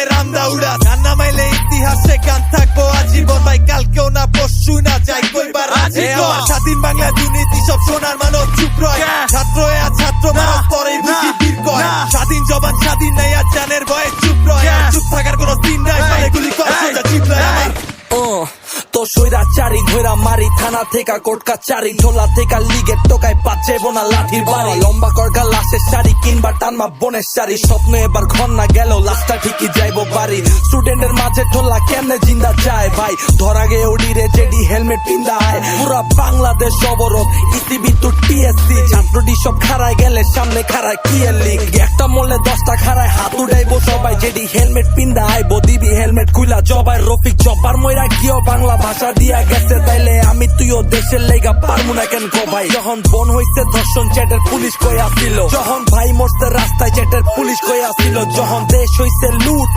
নামাইলে রামদা উড়া, গান নামাইলে ইতিহাসে গান থাকবো আজীবন। ভাই কালকেও না পরশু না যাই কইবার আজীবন। স্বাধীন বাংলা দুর্নীতি সব সোনার মানব চুপ রয়, ছাত্র আর ছাত্র মানুষ পরে বুঝি বীর কয়। স্বাধীন জবান স্বাধীন নাই আর জানের ভয়ে চুপ রয়, চুপ থাকার কোনো দিন নাই, মানে গুলি কর সোজা চুপ রয় আমার। তো সইরা চারি ঘোরা মারি, থানা থেকে কোর্ট কাচারি, ঢোলা থেকে লিগের টোকায় পাচ্ছে বোনা লাঠির বাড়ি। লম্বা করগা লাশের শাড়ি কিনবা টানবা বনের শাড়ি, স্বপ্ন এবার ঘন না গেল লাশটা ঠিকই যাইবো বাড়ি। স্টুডেন্টের মাঝে ঠোলা কেমনে জিন্দা যায় ভাই, ধরা গে ওডিরে জেডি হেলমেট পিন্দা আয়। পুরা বাংলাদেশ অবরোধ, ইসিবি তো টিএসসি, ছাত্রটি সব খাড়ায় গেলে সামনে খাড়ায় কি এর লিগ। একটা মলে 10টা খাড়ায় হাত উঠাইবো সবাই, জেডি হেলমেট পিন্দা আইবো দিবি হেলমেট খুইলা জবাই। রফিক জব্বার মইরা গিয়েও বাংলা ভাষা দিয়া গেছে, তাইলে আমি তুইও দেশের লেগা পারমু না কেন কো ভাই। যখন বন হইছে ধর্ষণ চ্যাটের পুলিশ কই আসিল, যখন ভাই মরছে রাস্তায় চ্যাটের পুলিশ কই আসিল, যখন দেশ হইছে লুট